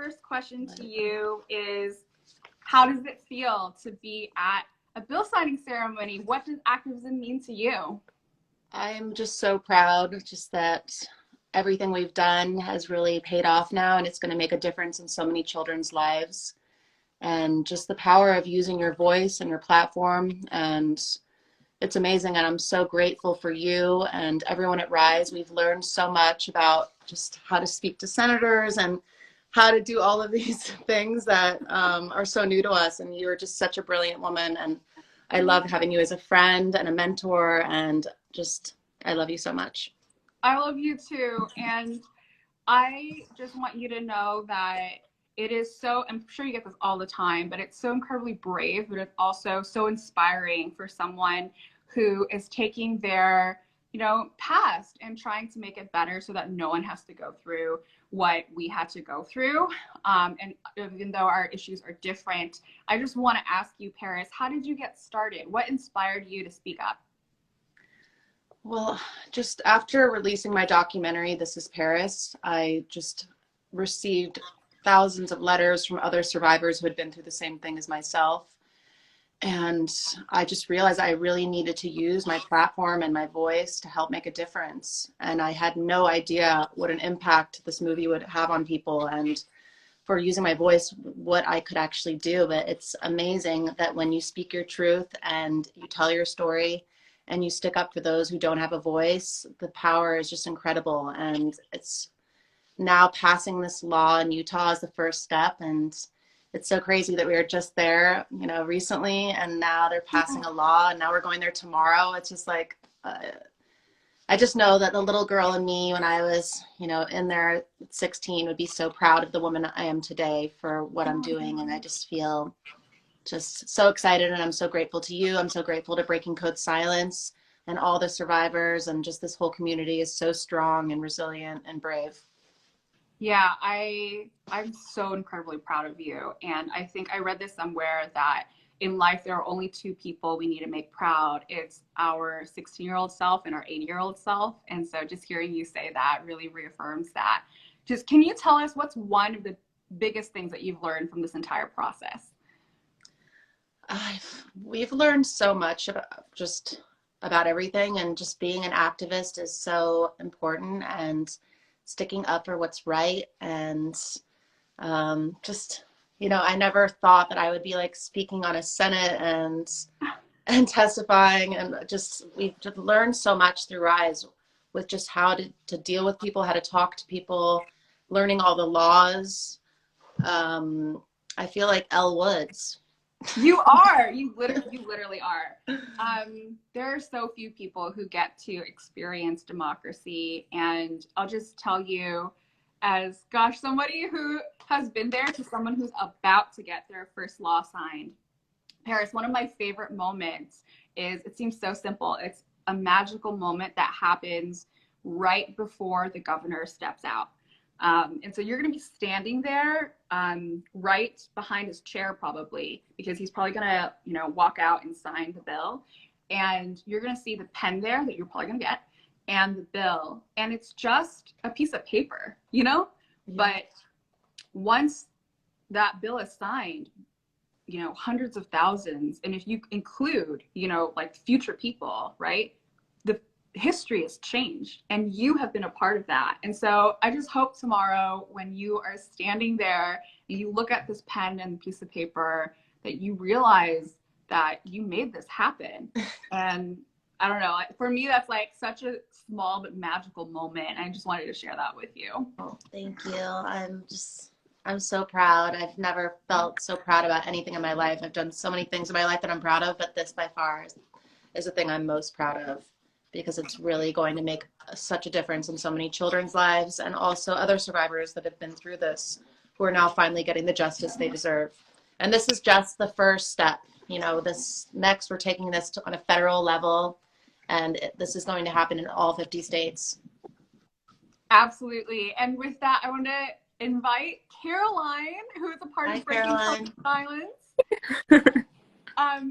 first question to you is, how does it feel to be at a bill signing ceremony? What does activism mean to you? I'm just so proud just that everything we've done has really paid off now, and it's going to make a difference in so many children's lives. And just the power of using your voice and your platform, and it's amazing. And I'm so grateful for you and everyone at Rise. We've learned so much about just how to speak to senators and how to do all of these things that are so new to us. And you're just such a brilliant woman, and I love having you as a friend and a mentor, and just I love you so much. I love you too. And I just want you to know that it is so, I'm sure you get this all the time, but it's so incredibly brave, but it's also so inspiring for someone who is taking their, past and trying to make it better so that no one has to go through what we had to go through. And even though our issues are different, I just want to ask you, Paris, how did you get started? What inspired you to speak up? Well, just after releasing my documentary, This is Paris, I just received thousands of letters from other survivors who had been through the same thing as myself. And I just realized I really needed to use my platform and my voice to help make a difference. And I had no idea what an impact this movie would have on people, and for using my voice, what I could actually do. But it's amazing that when you speak your truth and you tell your story and you stick up for those who don't have a voice, the power is just incredible. And it's now passing this law in Utah is the first step. And it's so crazy that we were just there, recently, and now they're passing a law, and now we're going there tomorrow. It's just like, I just know that the little girl in me when I was, in there at 16 would be so proud of the woman I am today for what I'm doing. And I just feel just so excited, and I'm so grateful to you. I'm so grateful to Breaking Code Silence and all the survivors, and just this whole community is so strong and resilient and brave. Yeah, I'm so incredibly proud of you. And I think I read this somewhere that in life there are only two people we need to make proud. It's our 16-year-old self and our 80-year-old self. And so just hearing you say that really reaffirms that. Just can you tell us what's one of the biggest things that you've learned from this entire process? We've learned so much about everything, and just being an activist is so important, and sticking up for what's right. And I never thought that I would be like speaking on a Senate and testifying, and we've just learned so much through Rise with just how to deal with people, how to talk to people, learning all the laws. I feel like Elle Woods. You are. You literally are. There are so few people who get to experience democracy, and I'll just tell you, as somebody who has been there to someone who's about to get their first law signed, Paris, one of my favorite moments is, it seems so simple, it's a magical moment that happens right before the governor steps out. And so you're going to be standing there right behind his chair probably, because he's probably going to, walk out and sign the bill. And you're going to see the pen there that you're probably going to get, and the bill. And it's just a piece of paper, Yeah. But once that bill is signed, hundreds of thousands, and if you include, like future people, right? The history has changed, and you have been a part of that. And so I just hope tomorrow when you are standing there and you look at this pen and piece of paper that you realize that you made this happen. And I don't know, for me that's like such a small but magical moment. I just wanted to share that with you. Oh, thank you. I'm so proud. I've never felt so proud about anything in my life. I've done so many things in my life that I'm proud of, but this by far is the thing I'm most proud of, because it's really going to make such a difference in so many children's lives, and also other survivors that have been through this who are now finally getting the justice they deserve. And this is just the first step. This next, we're taking this on a federal level, and this is going to happen in all 50 states. Absolutely. And with that, I want to invite Caroline, who is a part of Breaking Code Silence.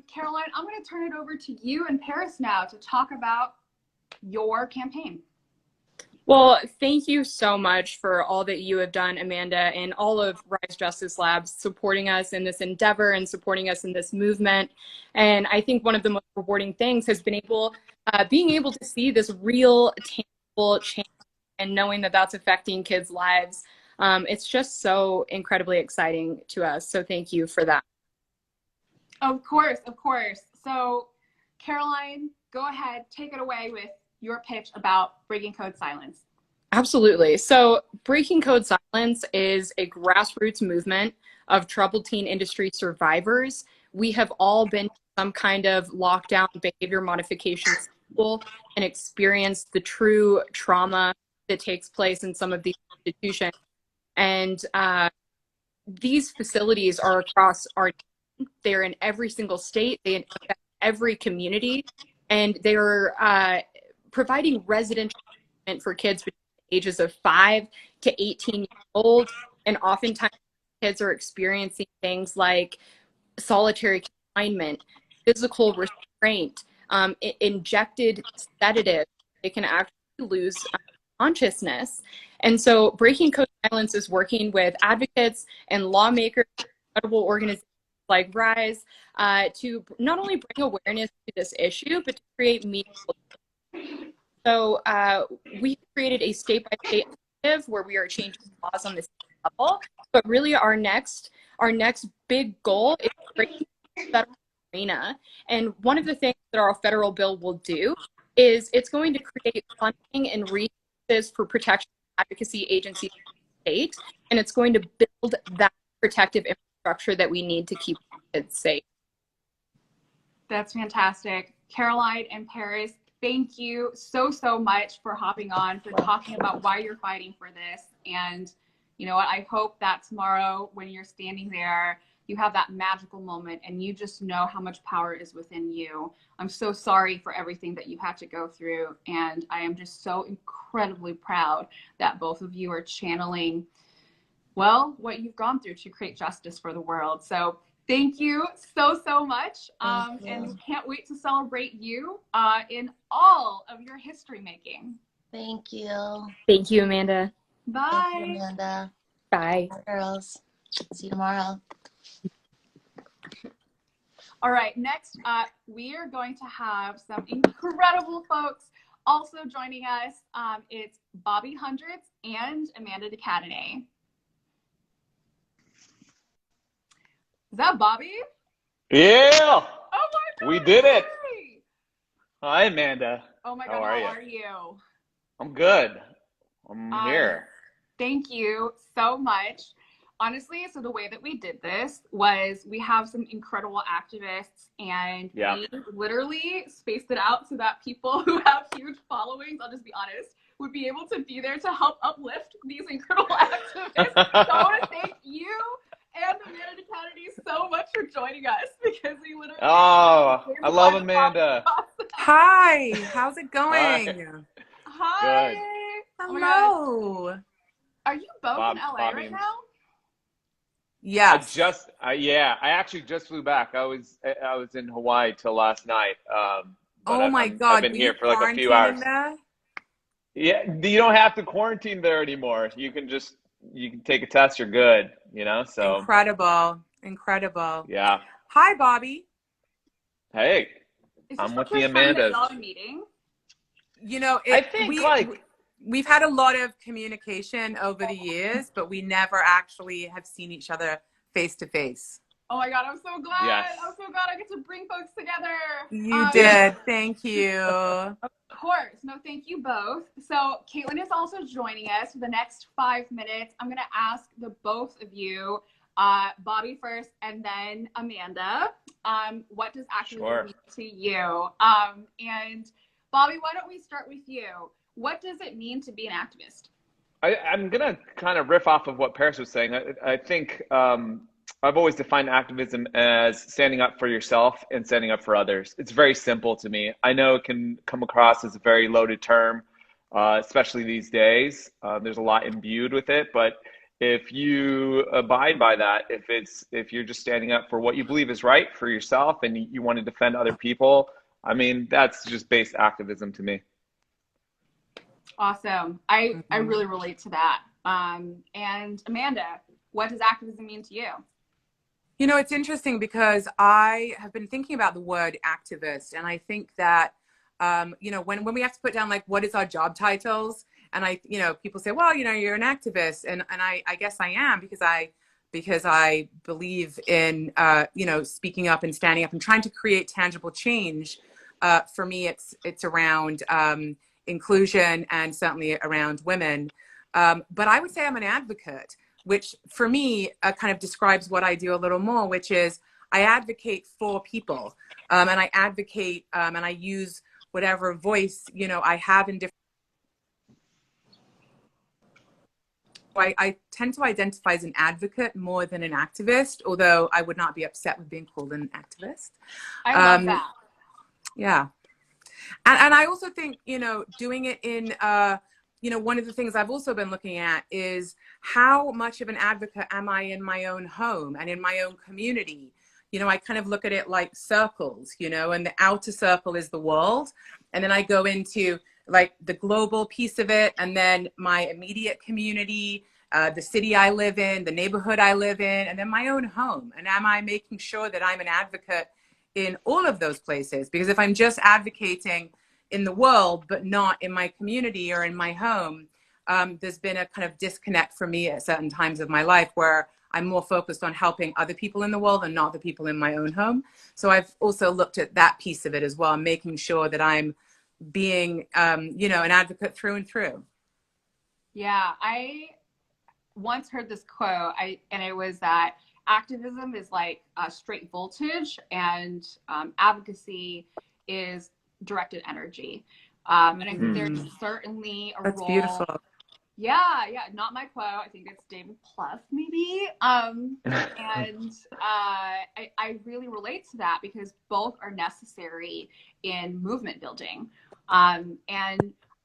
Caroline, I'm going to turn it over to you and Paris now to talk about your campaign. Well, thank you so much for all that you have done, Amanda, and all of Rise Justice Labs supporting us in this endeavor and supporting us in this movement. And I think one of the most rewarding things has been being able to see this real, tangible change and knowing that that's affecting kids' lives. It's just so incredibly exciting to us. So thank you for that. Of course, of course. So, Caroline, go ahead, take it away with your pitch about Breaking Code Silence. Absolutely. So, Breaking Code Silence is a grassroots movement of troubled teen industry survivors. We have all been to some kind of lockdown behavior modification school and experienced the true trauma that takes place in some of these institutions. And these facilities are across they're in every single state, they affect every community, and they're providing residential treatment for kids between the ages of 5 to 18 years old. And oftentimes kids are experiencing things like solitary confinement, physical restraint, injected sedatives. They can actually lose consciousness. And so Breaking Code Silence is working with advocates and lawmakers, incredible organizations like Rise, to not only bring awareness to this issue, but to create meaningful. So we created a state-by-state initiative where we are changing laws on this level. But really, our next big goal is breaking the federal arena. And one of the things that our federal bill will do is it's going to create funding and resources for protection advocacy agencies in the state, and it's going to build that protective infrastructure that we need to keep kids safe. That's fantastic. Caroline and Paris, thank you so, so much for hopping on, for talking about why you're fighting for this. And you know what? I hope that tomorrow when you're standing there, you have that magical moment and you just know how much power is within you. I'm so sorry for everything that you had to go through. And I am just so incredibly proud that both of you are channeling, well, what you've gone through to create justice for the world. So thank you so, so much. And can't wait to celebrate you in all of your history making. Thank you. Thank you, Amanda. Bye. Thank you, Amanda. Bye. Bye, girls. See you tomorrow. All right, next up, we are going to have some incredible folks also joining us. It's Bobby Hundreds and Amanda DeCadenet. Is that Bobby? Yeah. Oh my God. We did it. Hey. Hi, Amanda. Oh my God, how are you? I'm good. I'm here. Thank you so much. Honestly, so the way that we did this was we have some incredible activists and we literally spaced it out so that people who have huge followings, I'll just be honest, would be able to be there to help uplift these incredible activists. So I want to thank you and Amanda DeCadenet so much for joining us because we literally. Oh, I love Amanda. Hi, how's it going? Hi. Good. Hello. Are you both in LA right now? Yes. I actually just flew back. I was in Hawaii till last night. Oh my God. I've been here for like a few hours. There? Yeah, you don't have to quarantine there anymore. You can take a test, you're good, so. Incredible. Yeah. Hi, Bobby. Hey, I'm with the Amandas. Meeting? I think we've had a lot of communication over the years, but we never actually have seen each other face to face. Oh my God, I'm so glad. Yes. I'm so glad I get to bring folks together. You did. Thank you. Of course. No, thank you both. So Caitlin is also joining us for the next 5 minutes. I'm going to ask the both of you, Bobby first and then Amanda, what does activism mean to you? And Bobby, why don't we start with you? What does it mean to be an activist? I'm going to kind of riff off of what Paris was saying. I think I've always defined activism as standing up for yourself and standing up for others. It's very simple to me. I know it can come across as a very loaded term, especially these days. There's a lot imbued with it, but if you abide by that, if you're just standing up for what you believe is right for yourself and you want to defend other people, I mean, that's just base activism to me. Awesome. I really relate to that. And Amanda, what does activism mean to you? You know, it's interesting because I have been thinking about the word activist, and I think that, you know, when we have to put down like what is our job titles, and you know, people say, well, you know, you're an activist, and I guess I am because I believe in you know, speaking up and standing up and trying to create tangible change. For me, it's around inclusion and certainly around women. But I would say I'm an advocate, which for me kind of describes what I do a little more, which is I advocate for people, and I advocate and I use whatever voice, you know, I have in different. I tend to identify as an advocate more than an activist, although I would not be upset with being called an activist. I love that. Yeah. And I also think, you know, doing it in, you know, one of the things I've also been looking at is how much of an advocate am I in my own home and in my own community? You know, I kind of look at it like circles, you know, and the outer circle is the world. And then I go into like the global piece of it, and then my immediate community, the city I live in, the neighborhood I live in, and then my own home. And am I making sure that I'm an advocate in all of those places? Because if I'm just advocating in the world, but not in my community or in my home, there's been a kind of disconnect for me at certain times of my life where I'm more focused on helping other people in the world and not the people in my own home. So I've also looked at that piece of it as well, making sure that I'm being, you know, an advocate through and through. Yeah, I once heard this quote, and it was that activism is like a straight voltage, and advocacy is directed energy. And I think there's certainly a That's role. beautiful. Yeah, not my quote. I think it's David Pluff, maybe. And I really relate to that because both are necessary in movement building. And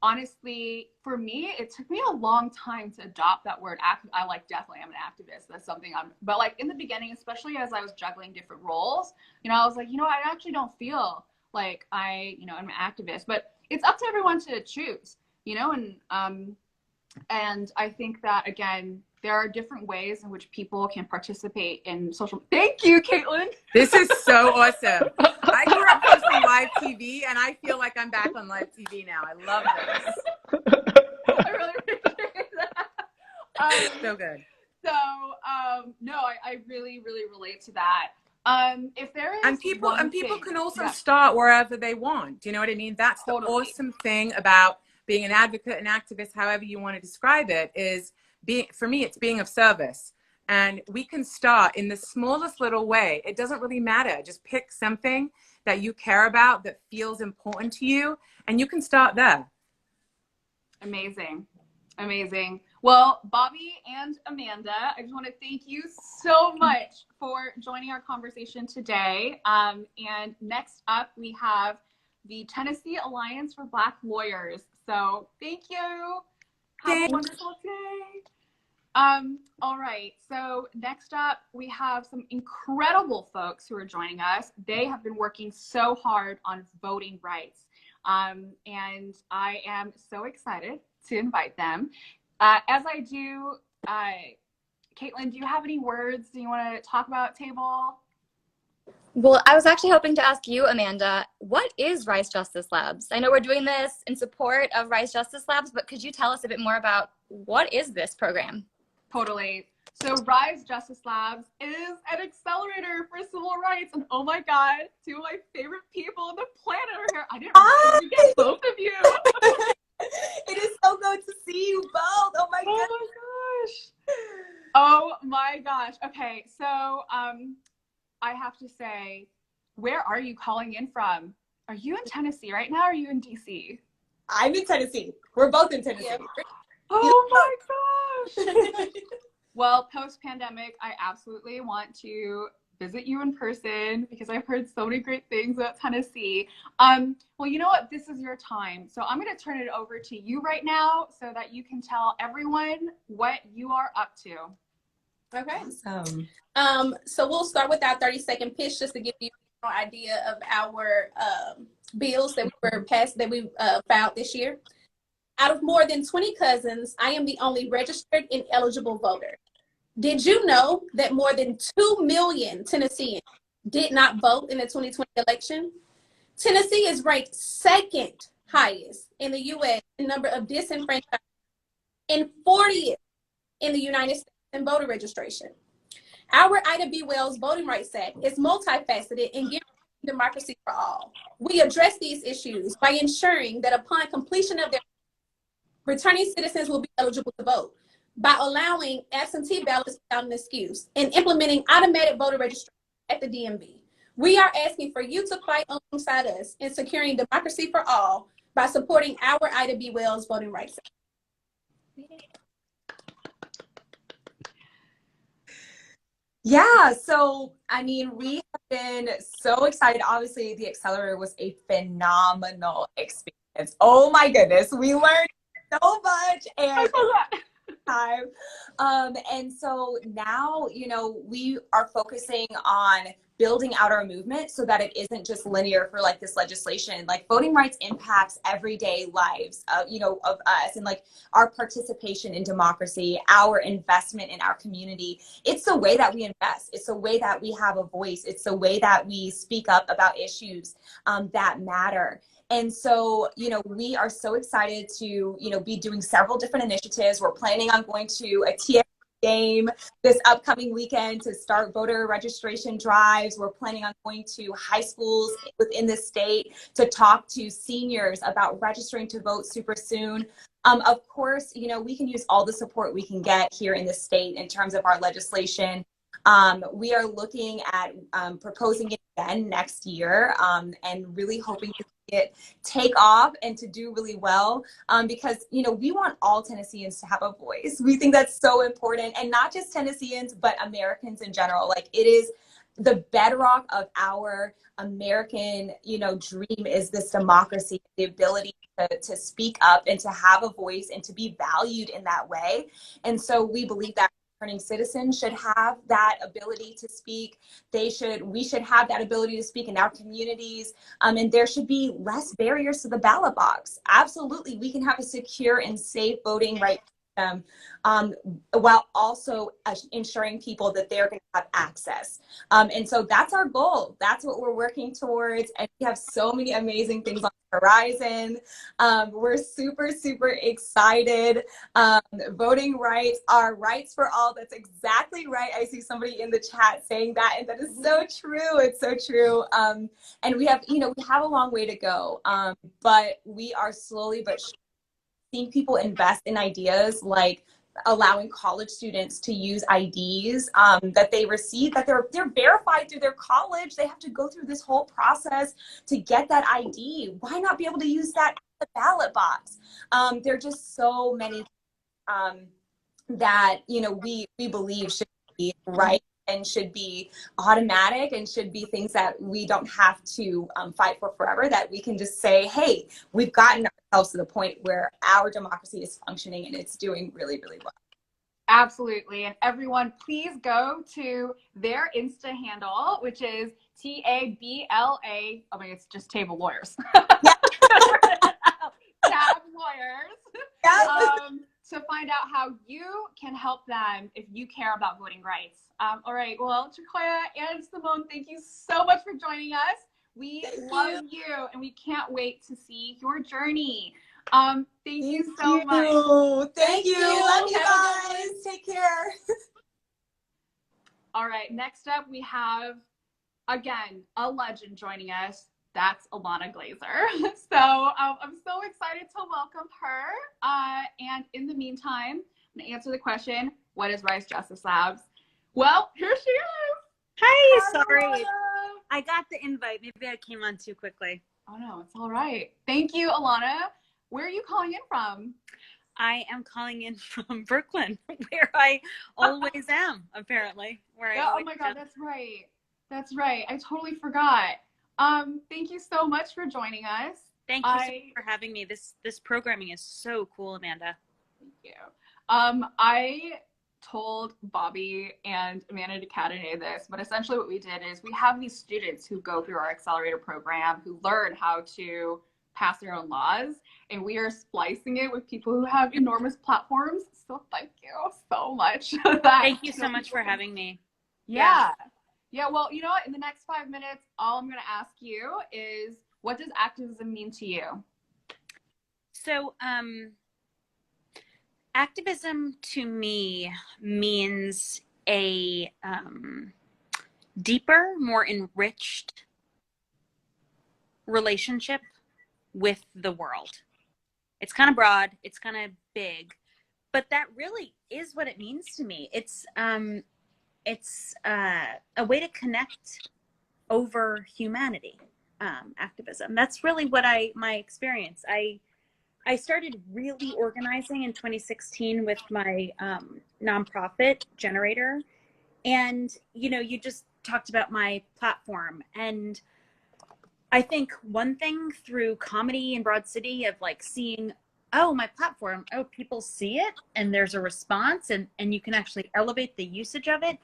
honestly, for me, it took me a long time to adopt that word. I like definitely am an activist. That's something but like in the beginning, especially as I was juggling different roles, you know, I was like, you know, I actually don't feel like you know, I'm an activist, but it's up to everyone to choose, you know, and I think that, again, there are different ways in which people can participate in social. Thank you, Caitlin. This is so awesome. I grew up hosting live TV, and I feel like I'm back on live TV now. I love this. I really appreciate that. So good. So, no, I really, really relate to that. If there is and people thing, can also start wherever they want. Do you know what I mean? That's the awesome thing about being an advocate, an activist, however you want to describe it, is for me, it's being of service. And we can start in the smallest little way. It doesn't really matter. Just pick something that you care about, that feels important to you, and you can start there. Amazing. Amazing. Well, Bobby and Amanda, I just want to thank you so much for joining our conversation today. And next up, we have the Tennessee Alliance for Black Lawyers. So thank you. Have a wonderful day. All right. So next up, we have some incredible folks who are joining us. They have been working so hard on voting rights. And I am so excited to invite them. As I do, Caitlin, do you have any words you want to talk about, table? Well, I was actually hoping to ask you, Amanda, what is Rise Justice Labs? I know we're doing this in support of Rise Justice Labs, but could you tell us a bit more about what is this program? Totally. So Rise Justice Labs is an accelerator for civil rights. And oh my God, two of my favorite people on the planet are here. I didn't realize we get both of you. It is so good to see you both. Oh my goodness. Oh my gosh. Okay, so I have to say, where are you calling in from? Are you in Tennessee right now? Or are you in DC? I'm in Tennessee. We're both in Tennessee. Yeah. Oh my gosh. Well, post-pandemic, I absolutely want to visit you in person because I've heard so many great things about Tennessee. Well, you know what? This is your time. So I'm going to turn it over to you right now so that you can tell everyone what you are up to. Okay. Awesome. So we'll start with our 30-second pitch just to give you an idea of our bills that we filed this year. Out of more than 20 cousins, I am the only registered and eligible voter. Did you know that more than 2 million Tennesseans did not vote in the 2020 election? Tennessee is ranked second highest in the U.S. in number of disenfranchised and 40th in the United States in voter registration. Our Ida B. Wells Voting Rights Act is multifaceted and guarantees democracy for all. We address these issues by ensuring that upon completion of their returning citizens will be eligible to vote, by allowing absentee ballots without an excuse, and implementing automatic voter registration at the DMV. We are asking for you to fight alongside us in securing democracy for all by supporting our Ida B. Wells Voting Rights Act. Yeah, so I mean, we have been so excited. Obviously, the accelerator was a phenomenal experience. Oh my goodness, we learned so much and time. And so now, you know, we are focusing on building out our movement so that it isn't just linear for like this legislation. Like voting rights impacts everyday lives of, you know, of us, and like our participation in democracy, our investment in our community. It's the way that we invest. It's the way that we have a voice. It's the way that we speak up about issues that matter. And so, you know, we are so excited to, you know, be doing several different initiatives. We're planning on going to a TX game this upcoming weekend to start voter registration drives. We're planning on going to high schools within the state to talk to seniors about registering to vote super soon. Of course, you know, we can use all the support we can get here in the state in terms of our legislation. We are looking at proposing it again next year and really hoping to see it take off and to do really well because, you know, we want all Tennesseans to have a voice. We think that's so important, and not just Tennesseans, but Americans in general. Like, it is the bedrock of our American, you know, dream is this democracy, the ability to speak up and to have a voice and to be valued in that way. And so we believe that returning citizens should have that ability to speak. We should have that ability to speak in our communities. And there should be less barriers to the ballot box. Absolutely, we can have a secure and safe voting rights system while also ensuring people that they're going to have access. And so that's our goal. That's what we're working towards. And we have so many amazing things on the horizon. We're super, super excited. Voting rights are rights for all. That's exactly right. I see somebody in the chat saying that, and that is so true. It's so true. And we have, you know, we have a long way to go, but we are slowly but surely seeing people invest in ideas like allowing college students to use IDs that they receive, that they're verified through their college. They have to go through this whole process to get that ID. Why not be able to use that at the ballot box? There are just so many that, you know, we believe should be right and should be automatic and should be things that we don't have to fight for forever, that we can just say, hey, we've gotten ourselves to the point where our democracy is functioning and it's doing really, really well. Absolutely. And everyone, please go to their Insta handle, which is TABLA. Oh my God, it's just Table Lawyers. Tab Lawyers. To find out how you can help them if you care about voting rights. All right. Well, Chakoya and Simone, thank you so much for joining us. We love you, and we can't wait to see your journey. Thank you so much. Thank you. Love you guys. Take care. All right. Next up, we have, again, a legend joining us. That's Alana Glazer. So I'm so excited to welcome her. And in the meantime, I'm going to answer the question, what is Rice Justice Labs? Well, here she is. Hi, sorry. Alana. I got the invite. Maybe I came on too quickly. Oh, no, it's all right. Thank you, Alana. Where are you calling in from? I am calling in from Brooklyn, where I always am, apparently. Oh my God, that's right. That's right. I totally forgot. Thank you so much for joining us. Thank you so much for having me. This programming is so cool, Amanda. Thank you. I told Bobby and Amanda DeCadenet this, but essentially what we did is we have these students who go through our accelerator program who learn how to pass their own laws, and we are splicing it with people who have enormous platforms. So thank you so much. Thank you so much for having me. Yeah. Yeah, well, you know what? In the next 5 minutes, all I'm going to ask you is, what does activism mean to you? So, activism to me means a deeper, more enriched relationship with the world. It's kind of broad, it's kind of big, but that really is what it means to me. It's a way to connect over humanity. Activism. That's really what my experience. I started really organizing in 2016 with my nonprofit Generator, and you just talked about my platform, and I think one thing through comedy in Broad City of like seeing, oh, my platform, oh, people see it and there's a response, and you can actually elevate the usage of it,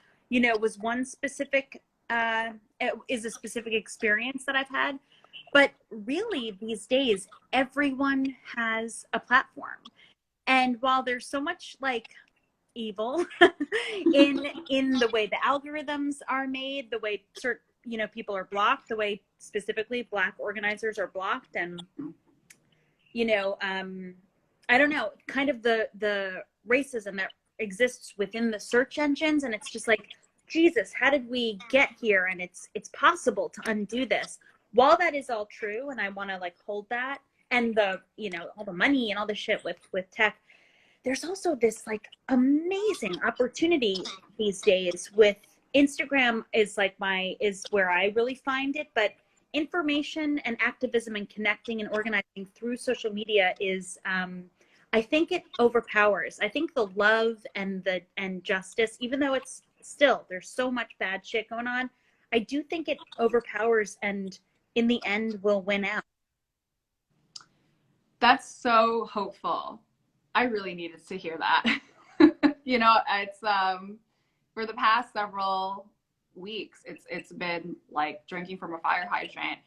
was one specific, it is a specific experience that I've had. But really these days, everyone has a platform. And while there's so much like evil in the way the algorithms are made, the way certain people are blocked, the way specifically Black organizers are blocked, and I don't know, kind of the racism that exists within the search engines, and it's just like, Jesus, how did we get here? And it's possible to undo this. While that is all true, and I want to like hold that, and the all the money and all the shit with tech, there's also this like amazing opportunity these days with Instagram is where I really find it, but information and activism and connecting and organizing through social media is, I think it overpowers. I think the love and justice, even though it's still, there's so much bad shit going on, I do think it overpowers and in the end will win out. That's so hopeful. I really needed to hear that. It's for the past several weeks, it's been like drinking from a fire hydrant.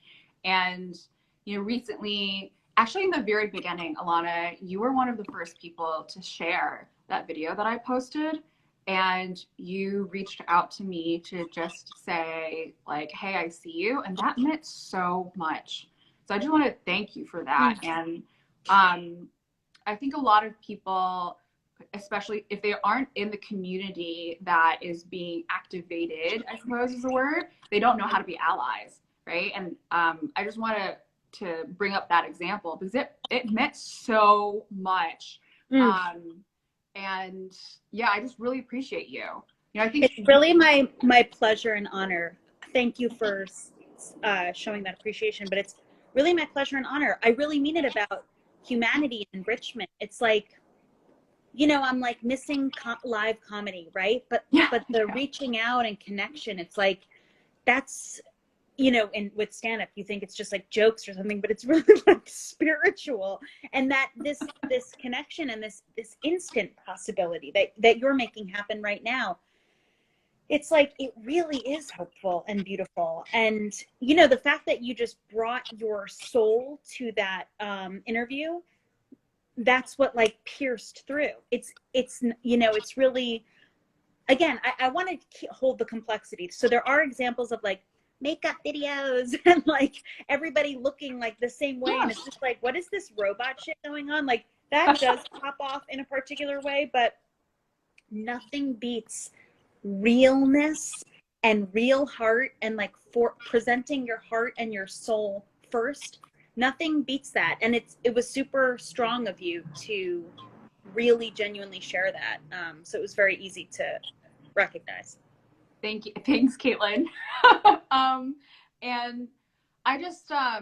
And recently, actually in the very beginning, Alana, you were one of the first people to share that video that I posted, and you reached out to me to just say like, hey, I see you, and that meant so much. So I just want to thank you for that. And I think a lot of people, especially if they aren't in the community that is being activated, I suppose is the word, they don't know how to be allies, right? And I just want to bring up that example because it meant so much. And yeah, I just really appreciate you. I think it's really my pleasure and honor. Thank you for showing that appreciation, but it's really my pleasure and honor. I really mean it about humanity and enrichment. It's like, I'm like missing live comedy, right? But the reaching out and connection, it's like, that's, and with stand-up, you think it's just like jokes or something, but it's really like spiritual. And that this connection and this instant possibility that you're making happen right now, it's like, it really is hopeful and beautiful. And, the fact that you just brought your soul to that interview, that's what like pierced through. It's really, again, I want to hold the complexity. So there are examples of like makeup videos and like everybody looking like the same way. And it's just like, what is this robot shit going on? Like that does pop off in a particular way, but nothing beats realness and real heart and like for presenting your heart and your soul first. Nothing beats that. And it was super strong of you to really genuinely share that. So it was very easy to recognize. Thank you. Thanks, Caitlin. And I just, how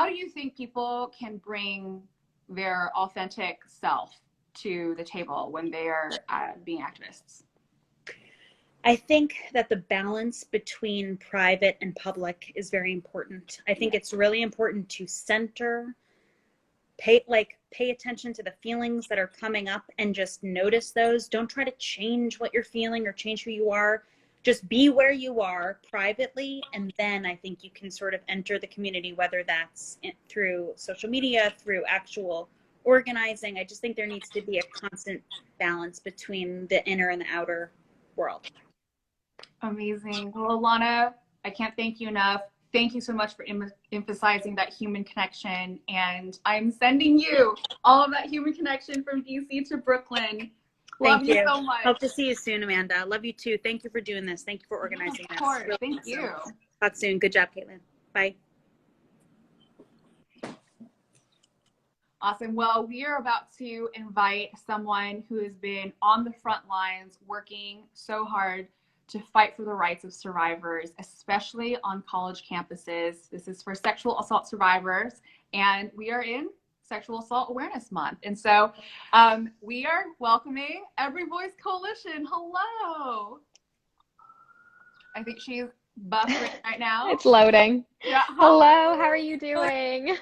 do you think people can bring their authentic self to the table when they are being activists? I think that the balance between private and public is very important. I think it's really important to center, pay attention to the feelings that are coming up and just notice those. Don't try to change what you're feeling or change who you are. just be where you are privately, and then I think you can sort of enter the community, whether that's through social media, through actual organizing. I just think there needs to be a constant balance between the inner and the outer world. Amazing. Well, Alana, I can't thank you enough. Thank you so much for emphasizing that human connection. And I'm sending you all of that human connection from DC to Brooklyn. Love you so much. Hope to see you soon, Amanda. Love you too. Thank you for doing this. Thank you for organizing this. Of course. Really Thank awesome. you. Talk soon. Good job, Caitlin. Bye. Awesome. Well, we are about to invite someone who has been on the front lines working so hard to fight for the rights of survivors, especially on college campuses. This is for sexual assault survivors, and we are in Sexual Assault Awareness Month. And so we are welcoming Every Voice Coalition. Hello. I think she's buffering right now. It's loading. Yeah. Hello, how are you doing?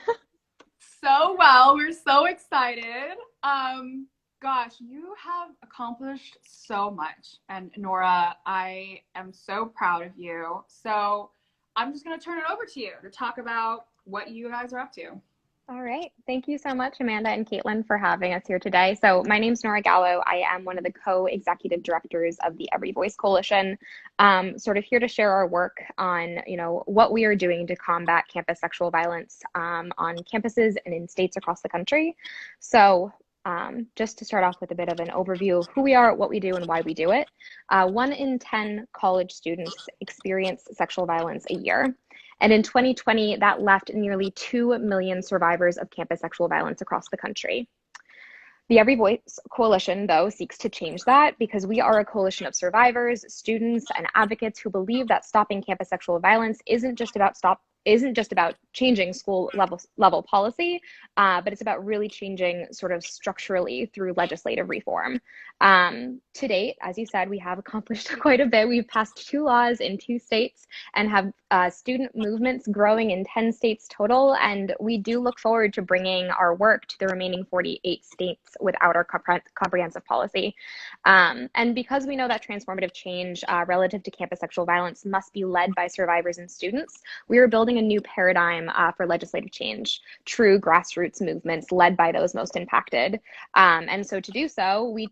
So well. We're so excited. Gosh, you have accomplished so much. And Nora, I am so proud of you. So I'm just going to turn it over to you to talk about what you guys are up to. All right. Thank you so much, Amanda and Caitlin, for having us here today. So my name's Nora Gallo. I am one of the co-executive directors of the Every Voice Coalition, sort of here to share our work on, what we are doing to combat campus sexual violence on campuses and in states across the country. So just to start off with a bit of an overview of who we are, what we do, and why we do it. 1 in 10 college students experience sexual violence a year. And in 2020, that left nearly 2 million survivors of campus sexual violence across the country. The Every Voice Coalition, though, seeks to change that because we are a coalition of survivors, students, and advocates who believe that stopping campus sexual violence isn't just about changing school level policy, but it's about really changing sort of structurally through legislative reform. To date, as you said, we have accomplished quite a bit. We've passed 2 laws in 2 states and have student movements growing in 10 states total. And we do look forward to bringing our work to the remaining 48 states without our comprehensive policy. And because we know that transformative change relative to campus sexual violence must be led by survivors and students, we are building a new paradigm for legislative change, true grassroots movements led by those most impacted. And so to do so, we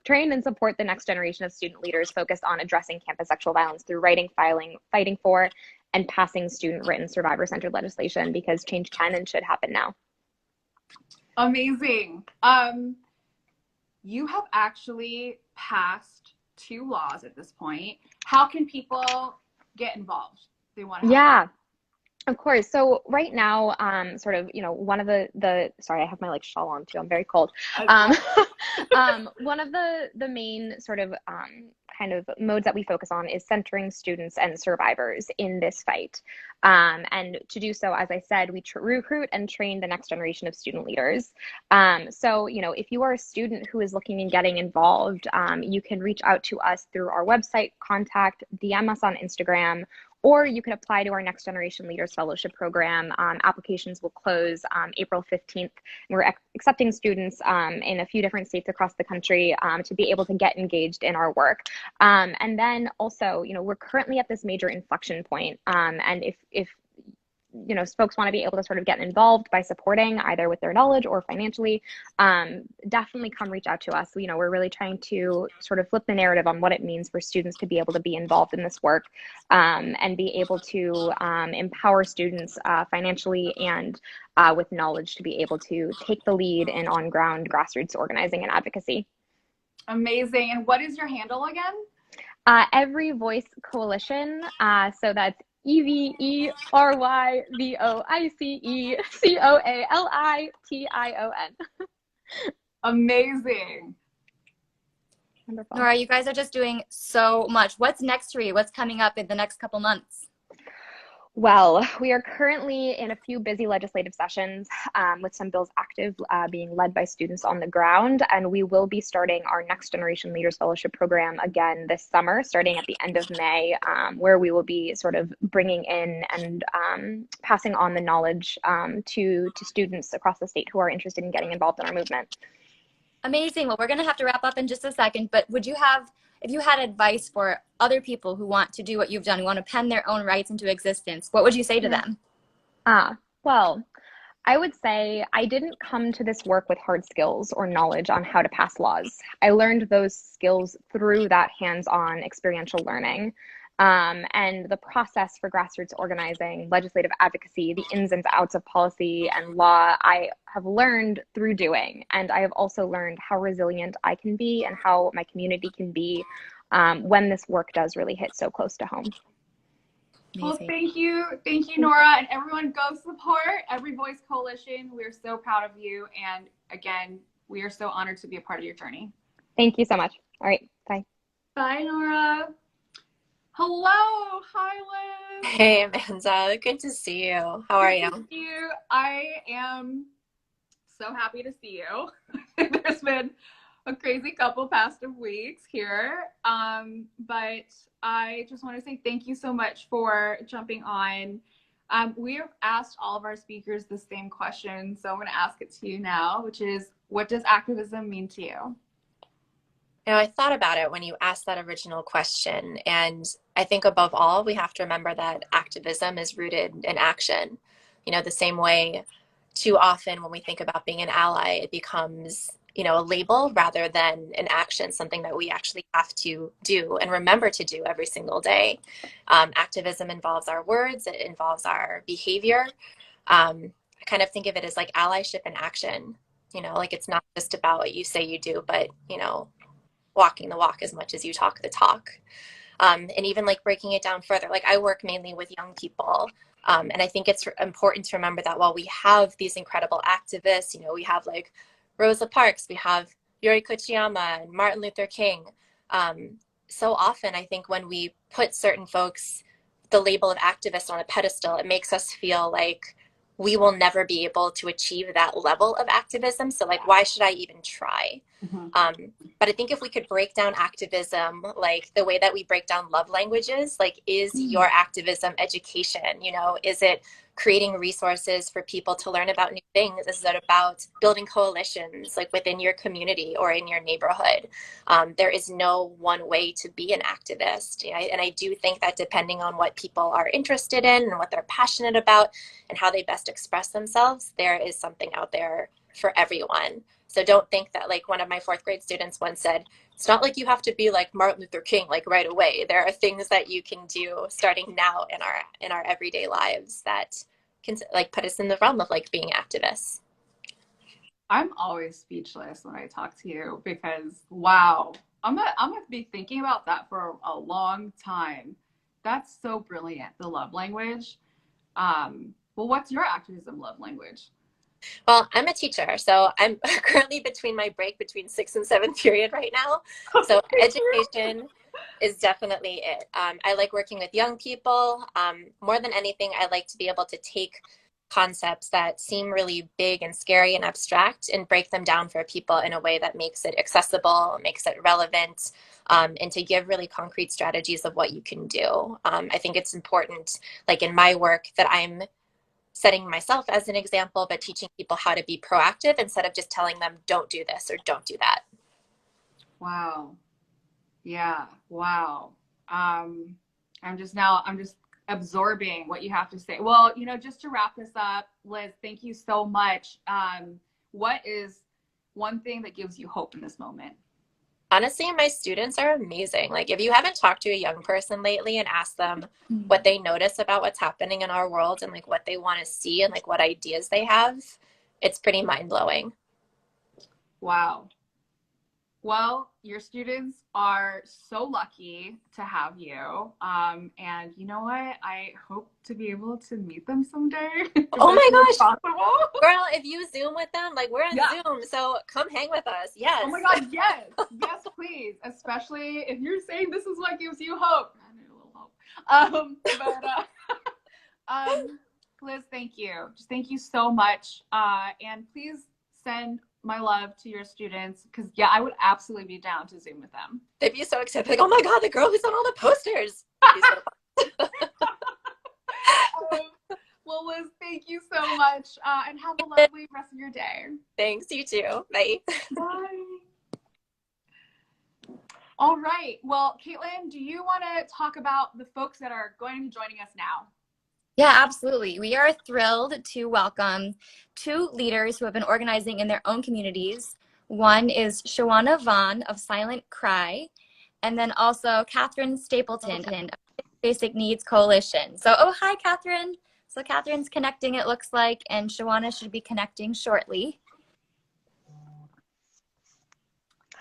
train and support the next generation of student leaders focused on addressing campus sexual violence through writing, fighting for, and passing student-written survivor-centered legislation, because change can and should happen now. Amazing. You have actually passed 2 laws at this point. How can people get involved? They want to help. Yeah. Of course. So right now, sort of, one of sorry, I have my shawl on too. I'm very cold. One of the main sort of kind of modes that we focus on is centering students and survivors in this fight. And to do so, as I said, we recruit and train the next generation of student leaders. So, if you are a student who is looking and getting involved, you can reach out to us through our website, contact, DM us on Instagram, or you can apply to our Next Generation Leaders Fellowship Program. Applications will close April 15th. We're accepting students in a few different states across the country to be able to get engaged in our work. And then also, we're currently at this major inflection point. And if folks want to be able to sort of get involved by supporting either with their knowledge or financially, definitely come reach out to us. We're really trying to sort of flip the narrative on what it means for students to be able to be involved in this work and be able to empower students financially and with knowledge to be able to take the lead in on-ground grassroots organizing and advocacy. Amazing. And what is your handle again? Every Voice Coalition. So that's EveryVoiceCoalition. Amazing. Wonderful. Nora, you guys are just doing so much. What's next for you? What's coming up in the next couple months? Well, we are currently in a few busy legislative sessions with some bills active being led by students on the ground, and we will be starting our Next Generation Leaders Fellowship Program again this summer, starting at the end of May, where we will be sort of bringing in and passing on the knowledge to students across the state who are interested in getting involved in our movement. Amazing. Well, we're going to have to wrap up in just a second, but would you have if you had advice for other people who want to do what you've done, who want to pen their own rights into existence, what would you say to them? Well, I would say I didn't come to this work with hard skills or knowledge on how to pass laws. I learned those skills through that hands-on experiential learning. And the process for grassroots organizing, legislative advocacy, the ins and outs of policy and law, I have learned through doing. And I have also learned how resilient I can be and how my community can be when this work does really hit so close to home. Well, thank you, Nora, and everyone go support Every Voice Coalition. We're so proud of you, and again, we are so honored to be a part of your journey. Thank you so much. All right, bye. Bye, Nora. Hello, hi, Liz. Hey, Amanda, good to see you. How are you? Good to see you. I am so happy to see you. There's been a crazy couple past of weeks here, but I just want to say thank you so much for jumping on. We have asked all of our speakers the same question, so I'm going to ask it to you now, which is, what does activism mean to you? You know, I thought about it when you asked that original question, and I think above all, we have to remember that activism is rooted in action. You know, the same way too often when we think about being an ally, it becomes, you know, a label rather than an action, something that we actually have to do and remember to do every single day. Activism involves our words, it involves our behavior. I kind of think of it as like allyship in action. You know, like it's not just about what you say you do, but, you know, walking the walk as much as you talk the talk. And even like breaking it down further, like I work mainly with young people. And I think it's important to remember that while we have these incredible activists, you know, we have like Rosa Parks, we have Yuri Kochiyama and Martin Luther King. So often I think when we put certain folks, the label of activist on a pedestal, it makes us feel like we will never be able to achieve that level of activism. So like, why should I even try? But I think if we could break down activism, like the way that we break down love languages, like is your activism education, you know, is it creating resources for people to learn about new things? Is it about building coalitions like within your community or in your neighborhood? There is no one way to be an activist. And I do think that depending on what people are interested in and what they're passionate about and how they best express themselves, there is something out there for everyone. So don't think that, like one of my fourth grade students once said, it's not like you have to be like Martin Luther King, like right away. There are things that you can do starting now in our everyday lives that can like put us in the realm of like being activists. I'm always speechless when I talk to you because, wow, I'm gonna be thinking about that for a long time. That's so brilliant, the love language. Well, what's your activism love language? Well, I'm a teacher, so I'm currently between my break between 6th and 7th period right now. So education is definitely it. I like working with young people. More than anything, I like to be able to take concepts that seem really big and scary and abstract and break them down for people in a way that makes it accessible, makes it relevant, and to give really concrete strategies of what you can do. I think it's important, like in my work, that I'm setting myself as an example, but teaching people how to be proactive instead of just telling them, don't do this or don't do that. Wow. Yeah. Wow. I'm just absorbing what you have to say. Well, you know, just to wrap this up, Liz, thank you so much. What is one thing that gives you hope in this moment? Honestly, my students are amazing. Like if you haven't talked to a young person lately and asked them what they notice about what's happening in our world and like what they want to see and like what ideas they have, it's pretty mind-blowing. Wow. Well, your students are so lucky to have you. And you know what? I hope to be able to meet them someday. Oh my gosh. Possible. Girl, if you Zoom with them, like we're on Zoom, so come hang with us. Yes. Oh my God, yes. Yes, please. Especially if you're saying this is what gives you hope. I need a little hope. Liz, thank you. Just thank you so much. And please send my love to your students because I would absolutely be down to Zoom with them. They'd be so excited, like, oh my God, the girl who's on all the posters. Well, Liz, thank you so much, and have a lovely rest of your day. Thanks, you too. Bye. Bye. All right. Well, Caitlin, do you want to talk about the folks that are going to be joining us now? Yeah, absolutely. We are thrilled to welcome two leaders who have been organizing in their own communities. One is Shawana Vaughn of Silent Cry, and then also Catherine Stapleton of Basic Needs Coalition. So, oh, hi, Catherine. So Catherine's connecting, it looks like, and Shawana should be connecting shortly.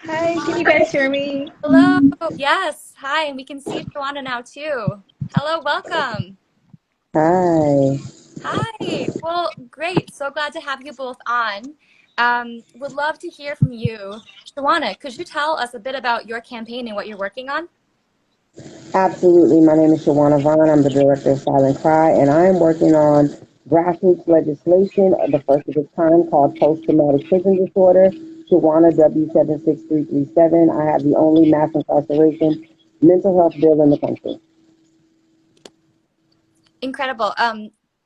Hi, can you guys hear me? Hello. Yes. Hi, and we can see Shawana now too. Hello, welcome. Hi. Hi. Well, great. So glad to have you both on. Would love to hear from you. Shawana, could you tell us a bit about your campaign and what you're working on? Absolutely. My name is Shawana Vaughn. I'm the director of Silent Cry, and I'm working on grassroots legislation, the first of its kind, called post-traumatic prison disorder. Shawana W76337. I have the only mass incarceration mental health bill in the country. Incredible.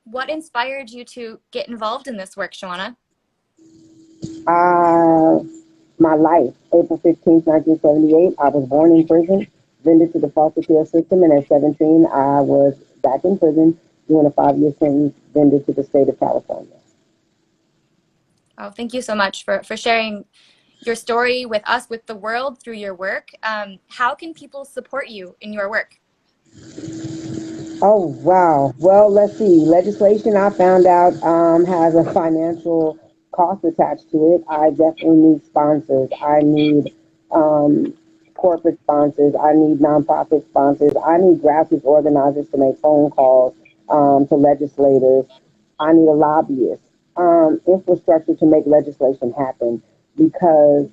What inspired you to get involved in this work, Shawana? My life, April 15th, 1978, I was born in prison, vended to the foster care system, and at 17, I was back in prison doing a 5-year sentence, vended to the state of California. Oh, thank you so much for sharing your story with us, with the world through your work. How can people support you in your work? Oh, wow. Well, let's see. Legislation I found out has a financial cost attached to it. I definitely need sponsors. I need corporate sponsors. I need nonprofit sponsors. I need grassroots organizers to make phone calls to legislators. I need a lobbyist. Infrastructure to make legislation happen, because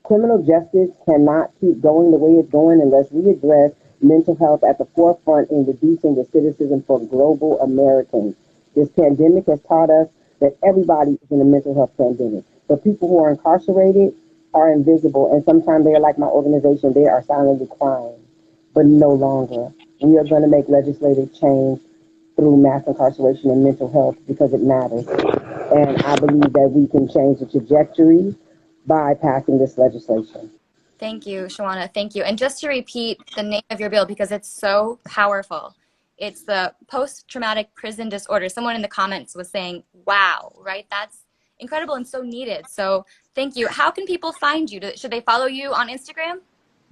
criminal justice cannot keep going the way it's going unless we address mental health at the forefront in reducing recidivism for global Americans. This pandemic has taught us that everybody is in a mental health pandemic. But people who are incarcerated are invisible, and sometimes they are like my organization, they are silently crying, but no longer. We are going to make legislative change through mass incarceration and mental health because it matters. And I believe that we can change the trajectory by passing this legislation. Thank you, Shawana. Thank you. And just to repeat the name of your bill, because it's so powerful, it's the post-traumatic prison disorder. Someone in the comments was saying, wow, right? That's incredible and so needed. So thank you. How can people find you? Should they follow you on Instagram?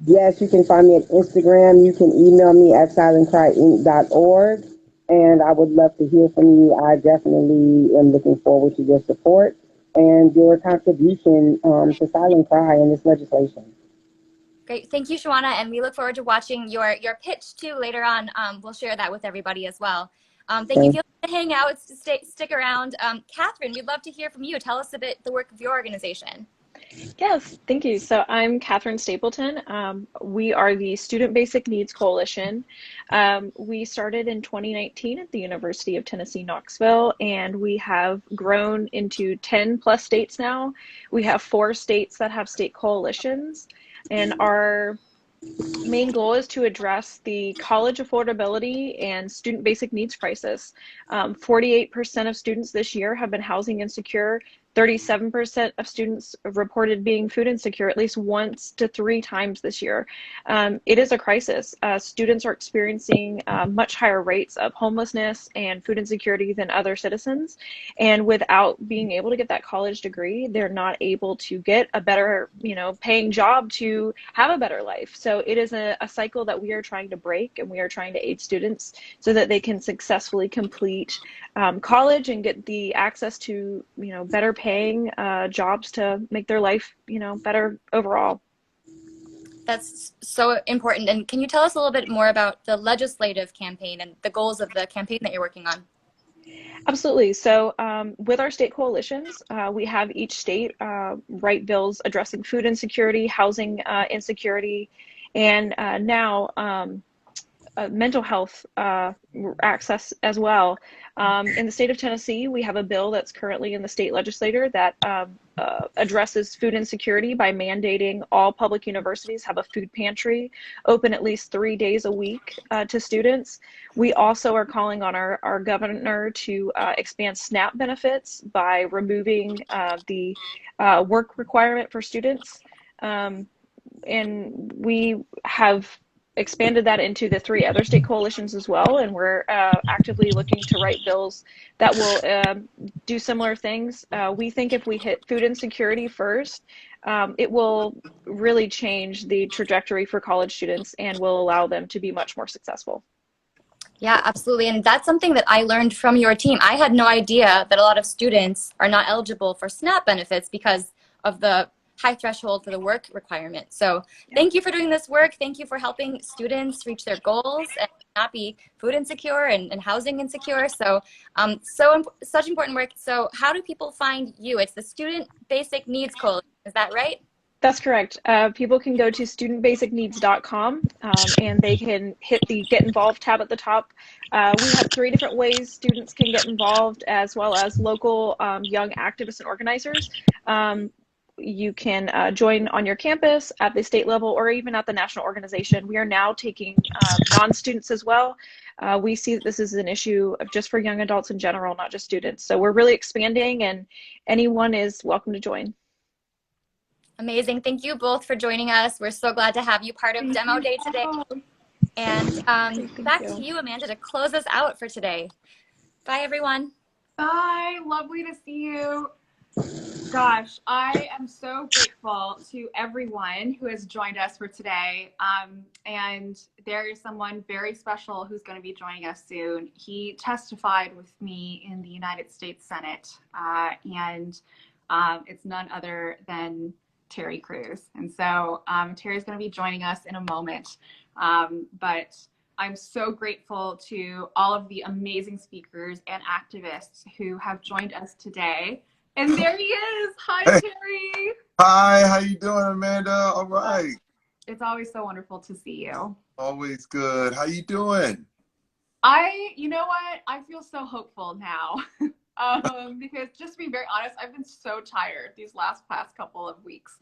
Yes, you can find me at Instagram. You can email me at silentcryinc.org. And I would love to hear from you. I definitely am looking forward to your support and your contribution to Silent Cry in this legislation. Great. Thank you, Shawana. And we look forward to watching your pitch too later on. We'll share that with everybody as well. Thank you. If you'll hang out, stick around. Catherine, we'd love to hear from you. Tell us a bit the work of your organization. Yes, thank you. So I'm Catherine Stapleton. We are the Student Basic Needs Coalition. We started in 2019 at the University of Tennessee, Knoxville, and we have grown into 10 plus states now. We have 4 states that have state coalitions, and our main goal is to address the college affordability and student basic needs crisis. 48% of students this year have been housing insecure. 37% of students reported being food insecure at least once to 3 times this year. It is a crisis. Students are experiencing much higher rates of homelessness and food insecurity than other citizens. And without being able to get that college degree, they're not able to get a better, paying job to have a better life. So it is a cycle that we are trying to break, and we are trying to aid students so that they can successfully complete college and get the access to, better paying jobs to make their life, better overall. That's so important. And can you tell us a little bit more about the legislative campaign and the goals of the campaign that you're working on? Absolutely. So with our state coalitions, we have each state write bills addressing food insecurity, housing insecurity, and now mental health access as well. In the state of Tennessee, we have a bill that's currently in the state legislature that addresses food insecurity by mandating all public universities have a food pantry open at least 3 days a week to students. We also are calling on our governor to expand SNAP benefits by removing the work requirement for students. and we have expanded that into the 3 other state coalitions as well, and we're actively looking to write bills that will do similar things. We think if we hit food insecurity first, it will really change the trajectory for college students and will allow them to be much more successful. Yeah, absolutely. And that's something that I learned from your team. I had no idea that a lot of students are not eligible for SNAP benefits because of the high threshold for the work requirement. So thank you for doing this work. Thank you for helping students reach their goals and not be food insecure and housing insecure. So, such important work. So how do people find you? It's the Student Basic Needs Coalition. Is that right? That's correct. People can go to studentbasicneeds.com and they can hit the Get Involved tab at the top. We have 3 different ways students can get involved, as well as local young activists and organizers. You can join on your campus, at the state level, or even at the national organization. We are now taking non-students as well. We see that this is an issue of just for young adults in general, not just students. So we're really expanding, and anyone is welcome to join. Amazing. Thank you both for joining us. We're so glad to have you part of Demo Day today. And back to you, Amanda, to close us out for today. Bye, everyone. Bye. Lovely to see you. Gosh, I am so grateful to everyone who has joined us for today. And there is someone very special who's going to be joining us soon. He testified with me in the United States Senate, and it's none other than Terry Crews. And so Terry's going to be joining us in a moment. But I'm so grateful to all of the amazing speakers and activists who have joined us today. And there he is. Hi, Hey. Terry. Hi, how you doing, Amanda? All right. It's always so wonderful to see you. Always good. How you doing? You know what? I feel so hopeful now. Because just to be very honest, I've been so tired these past couple of weeks.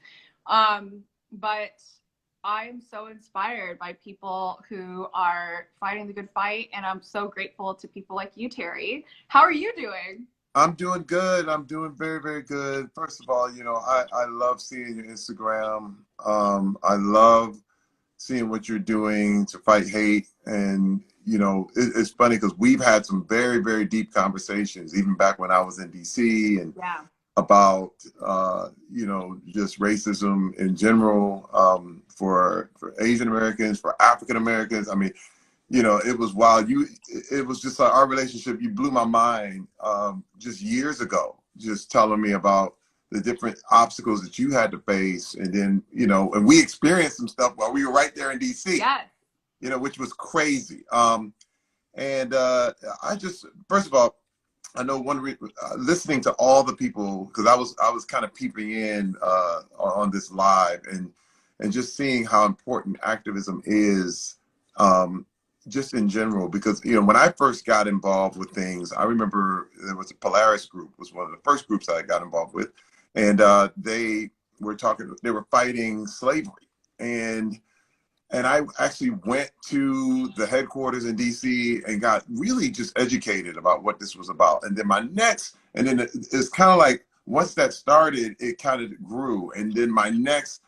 But I'm so inspired by people who are fighting the good fight, and I'm so grateful to people like you, Terry. How are you doing? I'm doing good. I'm doing very, very good. First of all, I love seeing your Instagram. I love seeing what you're doing to fight hate. And, it's funny because we've had some very, very deep conversations, even back when I was in DC, and about, just racism in general, for Asian Americans, for African Americans. I mean, it was wild. It was just like our relationship. You blew my mind just years ago, just telling me about the different obstacles that you had to face. And then, and we experienced some stuff while we were right there in DC, which was crazy. And I just, first of all, I know listening to all the people, because I was kind of peeping in on this live and just seeing how important activism is, just in general, because when I first got involved with things, I remember there was a Polaris group, was one of the first groups that I got involved with, and they were fighting slavery, and I actually went to the headquarters in DC and got really just educated about what this was about. And then it's kind of like, once that started, it kind of grew. And then my next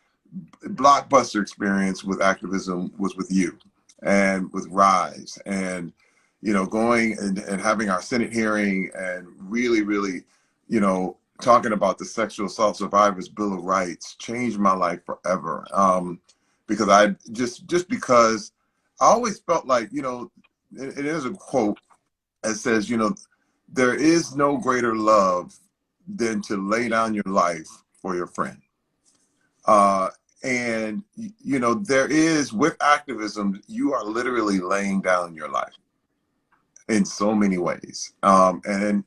blockbuster experience with activism was with you and with Rise, and going and having our Senate hearing, and really, really, talking about the Sexual Assault Survivors Bill of Rights changed my life forever. Because I just because I always felt like, it is a quote that says, there is no greater love than to lay down your life for your friend. And, there is, with activism, you are literally laying down your life in so many ways. And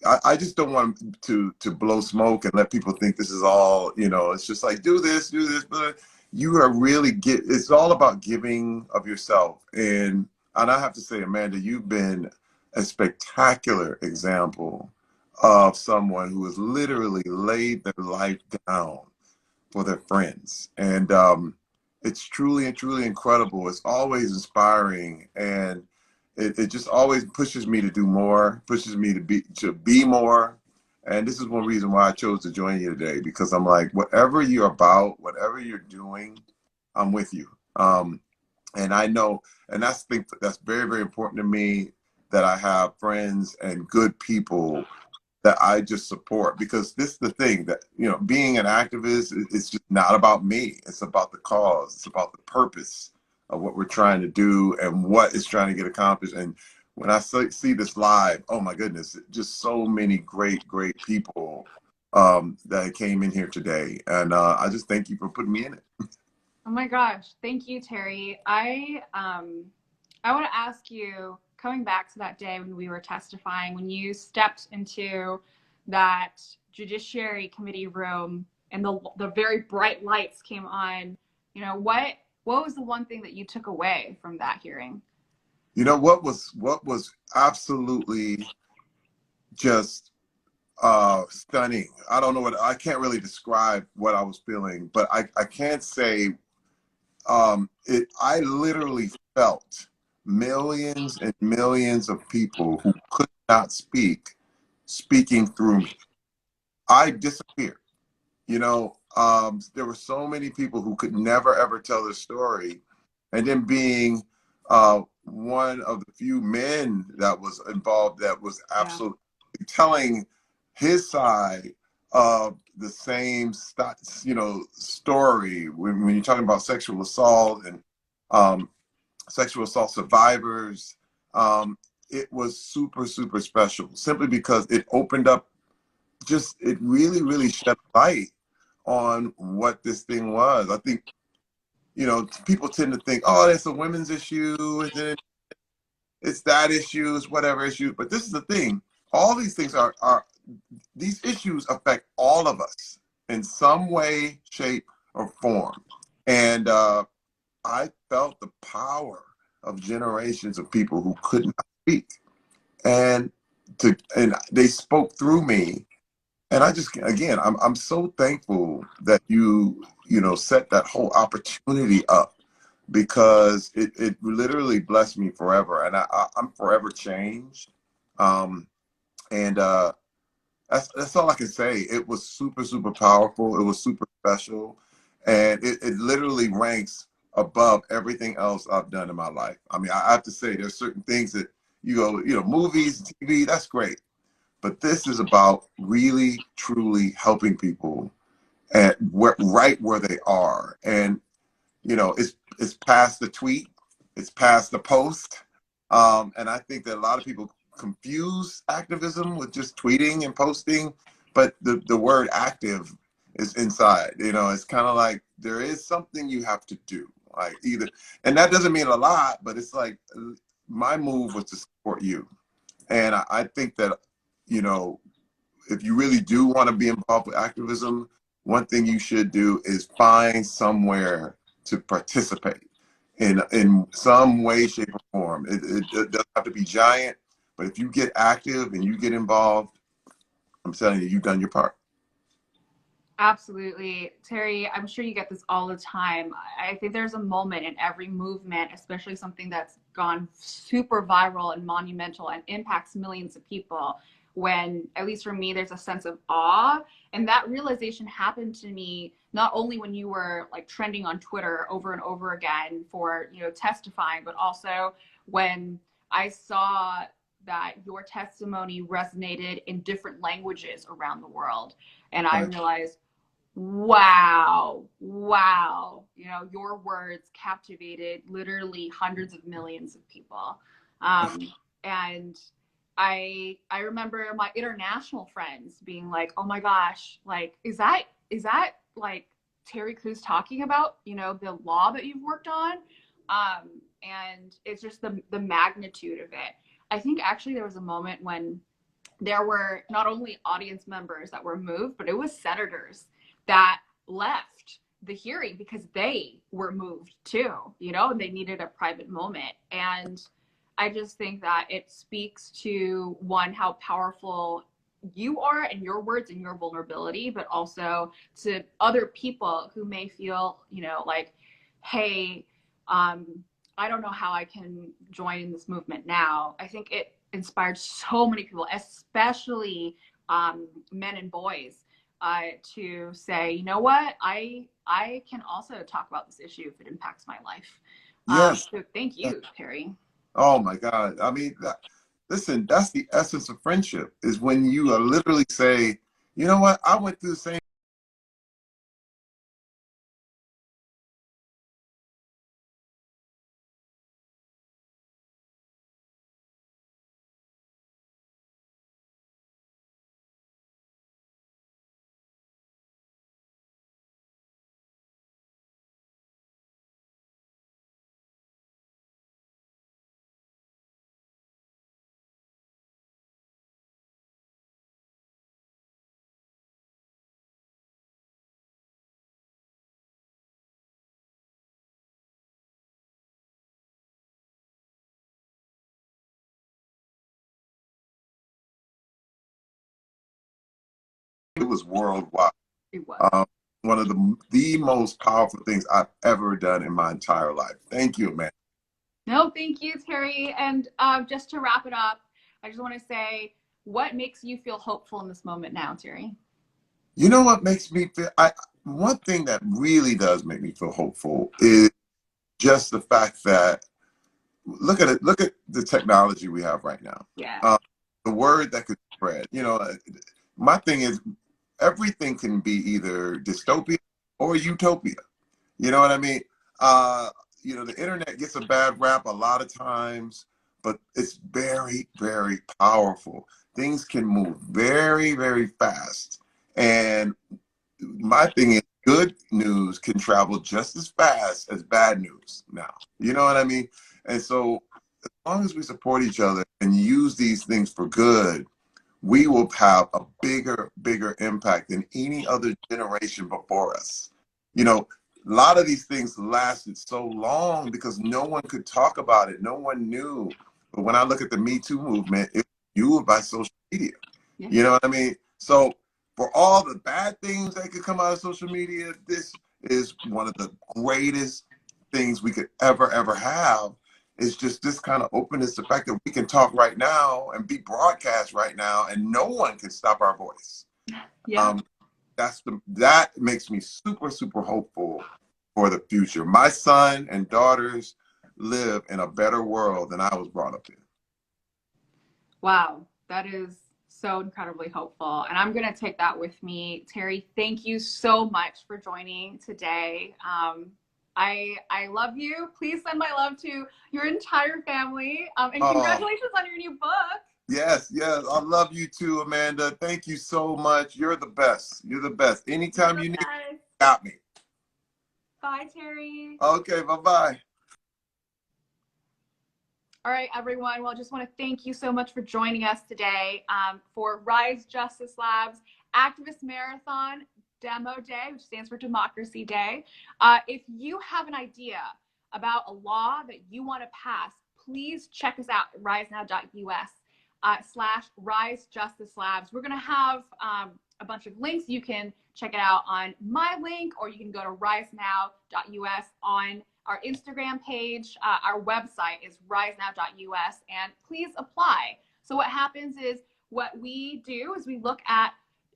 I just don't want to blow smoke and let people think this is all, it's just like, do this, but you are really it's all about giving of yourself. And I have to say, Amanda, you've been a spectacular example of someone who has literally laid their life down for their friends. And it's truly and truly incredible. It's always inspiring, and it just always pushes me to do more, pushes me to be more. And this is one reason why I chose to join you today, because I'm like, whatever you're about, whatever you're doing, I'm with you. And I know, and that's very, very important to me, that I have friends and good people that I just support, because this is the thing that, being an activist is just not about me. It's about the cause. It's about the purpose of what we're trying to do and what is trying to get accomplished. And when I see this live, oh my goodness, just so many great, great people that came in here today. And I just thank you for putting me in it. Oh my gosh, thank you, Terry. I want to ask you, coming back to that day when we were testifying, when you stepped into that Judiciary Committee room and the very bright lights came on, what was the one thing that you took away from that hearing? What was absolutely just stunning. I don't know I can't really describe what I was feeling, but I can't say I literally felt millions and millions of people who could not speak speaking through me. I disappeared. There were so many people who could never ever tell their story, and then being one of the few men that was involved, that was absolutely telling his side of the same story, when you're talking about sexual assault and sexual assault survivors. It was super, super special, simply because it opened up, it really, really shed light on what this thing was. I think, people tend to think, oh, it's a women's issue, and then it's that issue, it's whatever issue. But this is the thing. All these things these issues affect all of us in some way, shape, or form. And I felt the power of generations of people who could not speak. And they spoke through me. And again, I'm so thankful that you set that whole opportunity up, because it literally blessed me forever. And I'm forever changed. And that's all I can say. It was super, super powerful. It was super special. And it literally ranks above everything else I've done in my life. I mean, I have to say, there's certain things that movies, TV, that's great. But this is about really, truly helping people right where they are. And, it's past the tweet, it's past the post. And I think that a lot of people confuse activism with just tweeting and posting, but the word active is inside. It's kind of like there is something you have to do, like either, and that doesn't mean a lot, but it's like my move was to support you. And I think that, if you really do want to be involved with activism, one thing you should do is find somewhere to participate in some way, shape, or form. It doesn't have to be giant, but if you get active and you get involved, I'm telling you, you've done your part. Absolutely. Terry, I'm sure you get this all the time. I think there's a moment in every movement, especially something that's gone super viral and monumental and impacts millions of people, when, at least for me, there's a sense of awe. And that realization happened to me not only when you were like trending on Twitter over and over again for, testifying, but also when I saw that your testimony resonated in different languages around the world. And I realized, wow, your words captivated literally hundreds of millions of people. And I remember my international friends being like, oh my gosh, like, is that like Terry Crews talking about, the law that you've worked on? And it's just the magnitude of it. I think actually there was a moment when there were not only audience members that were moved, but it was senators that left the hearing because they were moved too, and they needed a private moment. And I just think that it speaks to, one, how powerful you are and your words and your vulnerability, but also to other people who may feel, like, hey, I don't know how I can join in this movement now. I think it inspired so many people, especially men and boys to say, you know what, I can also talk about this issue if it impacts my life. Yes. So thank you, Terry. Oh my God. I mean, listen, that's the essence of friendship, is when you literally say, you know what, I went through the same. It was worldwide. It was. One of the most powerful things I've ever done in my entire life. Thank you, man. No, thank you, Terry. And just to wrap it up, I just want to say, what makes you feel hopeful in this moment now, Terry? You know what makes me feel, one thing that really does make me feel hopeful is just the fact that, look at the technology we have right now. Yeah. The word that could spread. You know, my thing is, everything can be either dystopia or utopia. You know what I mean? You know, the internet gets a bad rap a lot of times, but it's very, very powerful. Things can move very, very fast. And my thing is, good news can travel just as fast as bad news now. You know what I mean? And so as long as we support each other and use these things for good, we will have a bigger, bigger impact than any other generation before us. You know, a lot of these things lasted so long because no one could talk about it. No one knew. But when I look at the Me Too movement, it was fueled by social media. Yeah. You know what I mean? So for all the bad things that could come out of social media, this is one of the greatest things we could ever have. It's just this kind of openness, the fact that we can talk right now and be broadcast right now and no one can stop our voice. Yeah. That makes me super, super hopeful for the future. My son and daughters live in a better world than I was brought up in. Wow, that is so incredibly hopeful. And I'm going to take that with me. Terry, thank you so much for joining today. I love you. Please send my love to your entire family. And congratulations on your new book. Yes, yes. I love you too, Amanda. Thank you so much. You're the best. You're the best. Anytime you need, got me. Bye, Terry. Okay, bye-bye. All right, everyone. Well, I just want to thank you so much for joining us today for Rise Justice Labs Activist Marathon Demo Day, which stands for Democracy Day. If you have an idea about a law that you want to pass, please check us out at risenow.us /Rise Justice Labs. We're going to have a bunch of links. You can check it out on my link, or you can go to risenow.us on our Instagram page. Our website is risenow.us, and please apply. So what happens is, what we do is we look at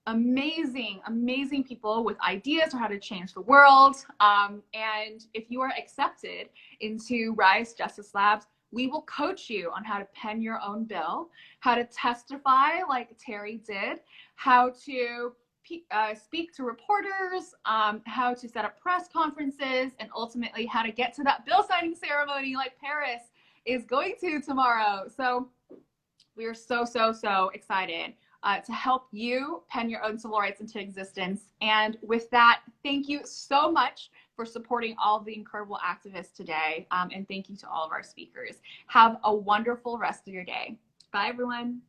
amazing people with ideas for how to change the world. And if you are accepted into Rise Justice Labs, we will coach you on how to pen your own bill, how to testify like Terry did, how to speak to reporters, how to set up press conferences, and ultimately how to get to that bill signing ceremony like Paris is going to tomorrow. So we are so excited to help you pen your own civil rights into existence. And with that, thank you so much for supporting all of the incredible activists today. And thank you to all of our speakers. Have a wonderful rest of your day. Bye, everyone.